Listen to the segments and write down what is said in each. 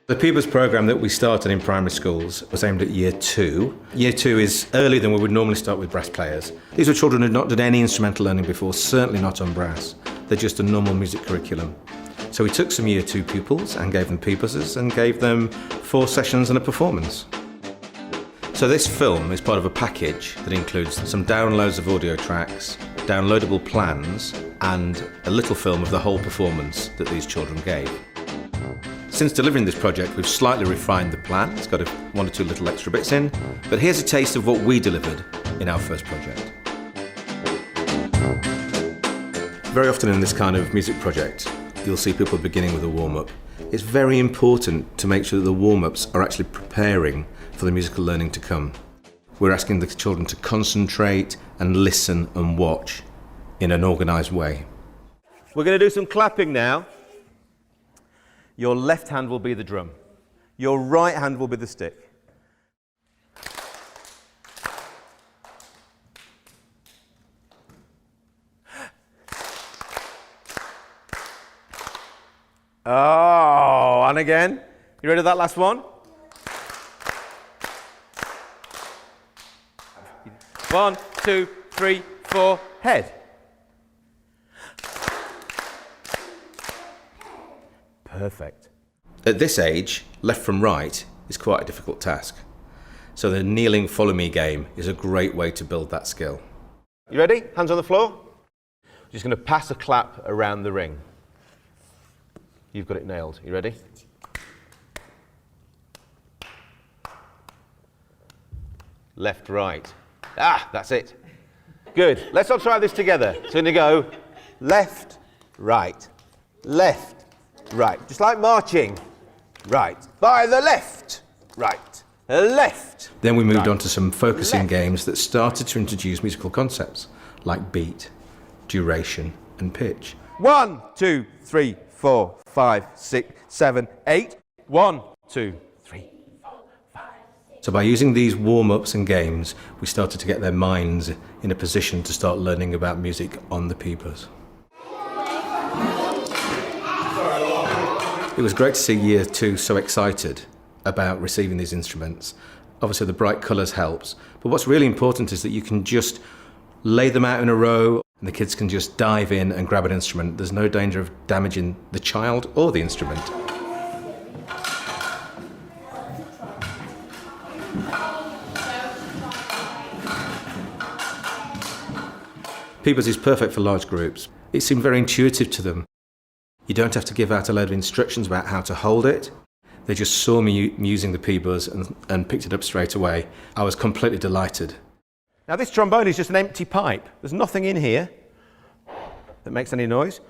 The pBuzz programme that we started in primary schools was aimed at Year 2. Year 2 is earlier than we would normally start with brass players. These were children who had not done any instrumental learning before, certainly not on brass. They're just a normal music curriculum. So we took some Year 2 pupils and gave them pBuzzes and gave them 4 sessions and a performance. So this film is part of a package that includes some downloads of audio tracks, downloadable plans, and a little film of the whole performance that these children gave. Since delivering this project, we've slightly refined the plan. It's got 1 or 2 little extra bits in, but here's a taste of what we delivered in our first project. Very often in this kind of music project, you'll see people beginning with a warm-up. It's very important to make sure that the warm-ups are actually preparing for the musical learning to come. We're asking the children to concentrate and listen and watch in an organised way. We're going to do some clapping now. Your left hand will be the drum. Your right hand will be the stick. Oh, and again. You ready for that last one? 1, 2, 3, 4, head. Perfect. At this age, left from right is quite a difficult task. So the kneeling follow me game is a great way to build that skill. You ready? Hands on the floor. Just going to pass a clap around the ring. You've got it nailed. You ready? Left, right. Ah, that's it. Good. Let's all try this together. So we're going to go left, right, left, right. Just like marching. Right. By the left. Right. Left. Then we moved on to some focusing games that started to introduce musical concepts like beat, duration, and pitch. 1, 2, 3, 4, 5, 6, 7, 8. 1, 2, 3, 4, 5. So by using these warm-ups and games, we started to get their minds in a position to start learning about music on the pBuzz. It was great to see Year 2 so excited about receiving these instruments. Obviously the bright colours helps, but what's really important is that you can just lay them out in a row and the kids can just dive in and grab an instrument. There's no danger of damaging the child or the instrument. pBuzz is perfect for large groups. It seemed very intuitive to them. You don't have to give out a load of instructions about how to hold it. They just saw me using the pBuzz and picked it up straight away. I was completely delighted. Now this trombone is just an empty pipe. There's nothing in here that makes any noise.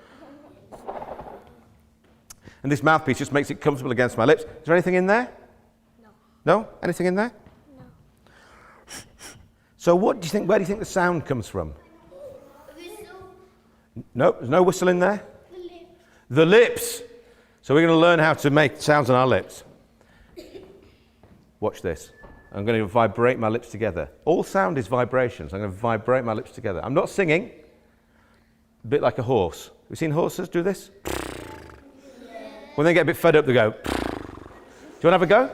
And this mouthpiece just makes it comfortable against my lips. Is there anything in there? No. No? Anything in there? No. So what do you think, where do you think the sound comes from? A whistle. No, there's no whistle in there? The lips. The lips. So we're going to learn how to make sounds on our lips. Watch this. I'm going to vibrate my lips together. All sound is vibrations. I'm going to vibrate my lips together. I'm not singing. A bit like a horse. Have you seen horses do this? When they get a bit fed up, they go. Do you want to have a go?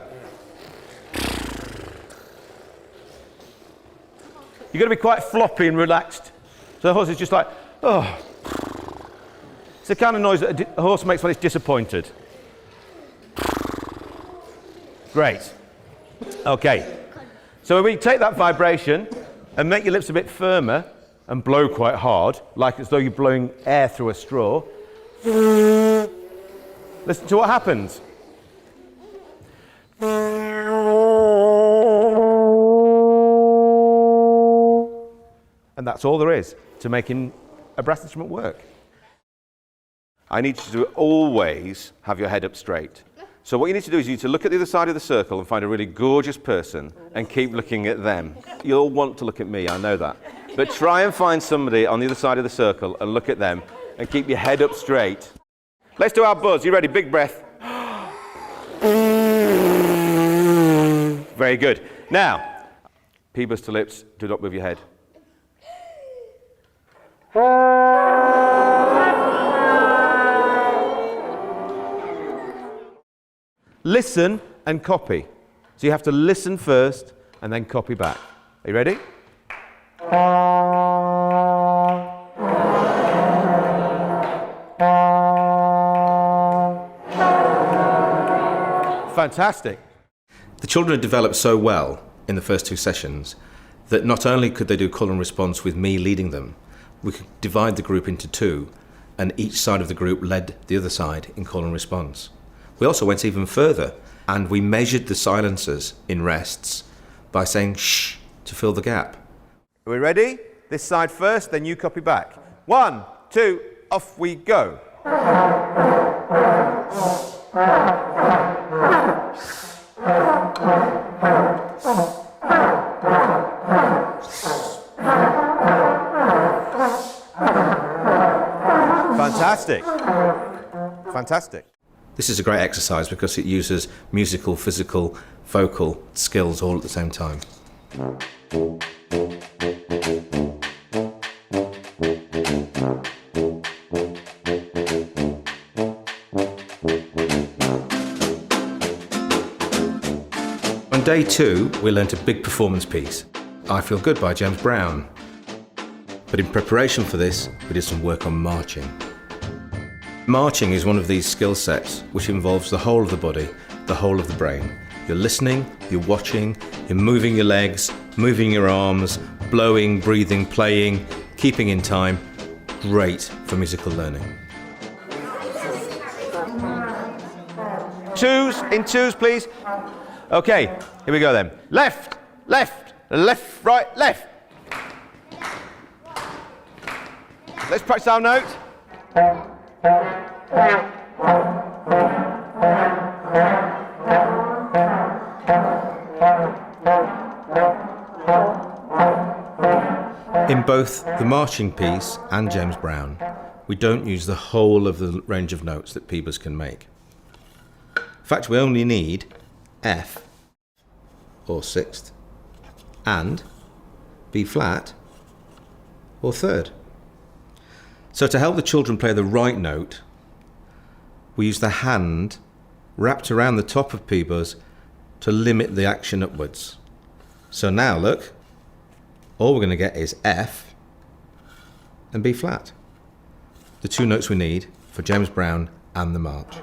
You've got to be quite floppy and relaxed. So the horse is just like, oh. It's the kind of noise that a horse makes when it's disappointed. Great. Okay. So we take that vibration and make your lips a bit firmer and blow quite hard, like as though you're blowing air through a straw. Listen to what happens. And that's all there is to making a brass instrument work. I need you to always have your head up straight. So what you need to do is you need to look at the other side of the circle and find a really gorgeous person and keep looking at them. You'll want to look at me, I know that. But try and find somebody on the other side of the circle and look at them and keep your head up straight. Let's do our buzz. You ready? Big breath. Very good. Now, pBuzz to lips, do not move your head. listen and copy. So you have to listen first and then copy back. Are you ready? Fantastic. The children had developed so well in the first 2 sessions that not only could they do call and response with me leading them, we could divide the group into 2, and each side of the group led the other side in call and response. We also went even further, and we measured the silences in rests by saying shh to fill the gap. Are we ready? This side first, then you copy back. 1, 2, off we go. Fantastic. Fantastic. This is a great exercise because it uses musical, physical, vocal skills all at the same time. On day 2, we learnt a big performance piece, I Feel Good by James Brown. But in preparation for this, we did some work on marching. Marching is one of these skill sets which involves the whole of the body, the whole of the brain. You're listening, you're watching, you're moving your legs, moving your arms, blowing, breathing, playing, keeping in time. Great for musical learning. In twos, please. Okay, here we go then. Left, left, left, right, left. Let's practice our note. In both the marching piece and James Brown, we don't use the whole of the range of notes that pBuzz can make. In fact, we only need F, or sixth, and B flat, or third. So to help the children play the right note, we use the hand wrapped around the top of pBuzz to limit the action upwards. So now look, all we're going to get is F and B flat, the 2 notes we need for James Brown and the march.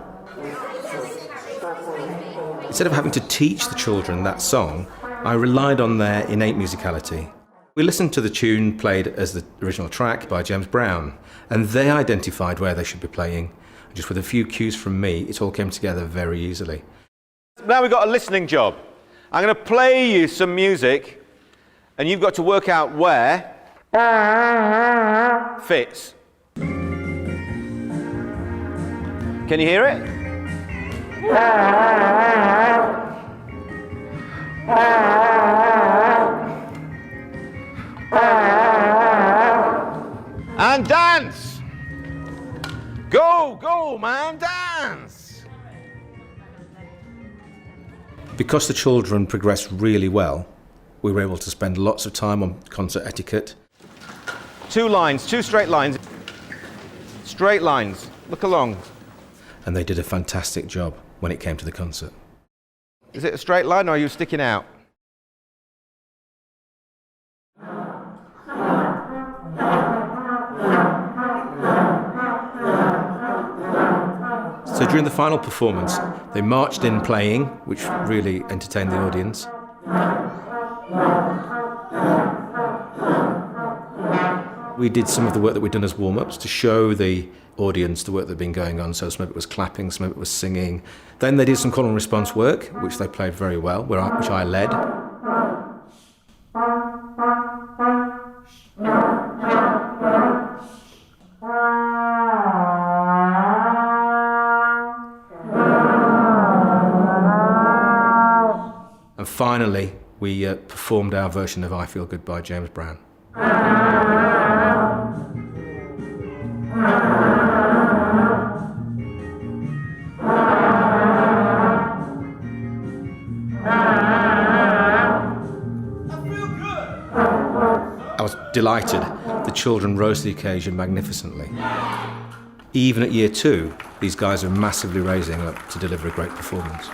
Instead of having to teach the children that song, I relied on their innate musicality. We listened to the tune played as the original track by James Brown, and they identified where they should be playing. Just with a few cues from me, it all came together very easily. Now we've got a listening job. I'm going to play you some music, and you've got to work out where fits. Can you hear it? And dance! Go, go, man, dance! Because the children progressed really well, we were able to spend lots of time on concert etiquette. 2 lines, 2 straight lines. Straight lines. Look along. And they did a fantastic job when it came to the concert. Is it a straight line or are you sticking out? So during the final performance, they marched in playing, which really entertained the audience. We did some of the work that we'd done as warm-ups to show the audience the work that had been going on. So some of it was clapping, some of it was singing. Then they did some call and response work, which they played very well, which I led. And finally, we performed our version of I Feel Good by James Brown. I was delighted. The children rose to the occasion magnificently. even at year 2, these guys are massively raising up to deliver a great performance.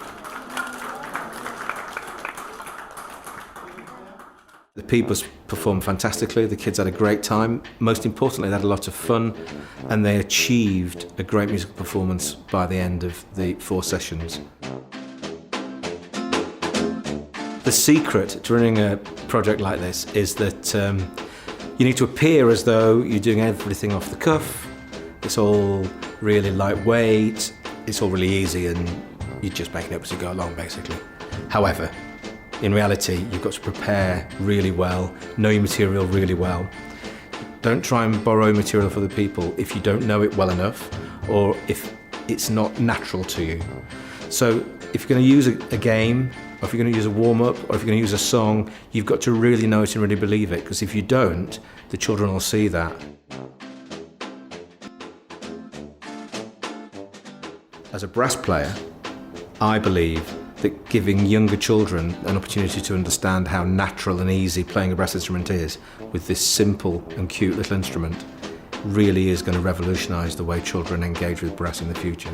The pBuzz performed fantastically, the kids had a great time. Most importantly, they had a lot of fun, and they achieved a great musical performance by the end of the 4 sessions. The secret to running a project like this is that you need to appear as though you're doing everything off the cuff. It's all really lightweight, it's all really easy, and you're just making it up as you go along, basically. However, in reality, you've got to prepare really well, know your material really well. Don't try and borrow material for the people if you don't know it well enough, or if it's not natural to you. So if you're going to use a game, or if you're going to use a warm-up, or if you're going to use a song, you've got to really know it and really believe it, because if you don't, the children will see that. As a brass player, I believe that giving younger children an opportunity to understand how natural and easy playing a brass instrument is with this simple and cute little instrument really is going to revolutionise the way children engage with brass in the future.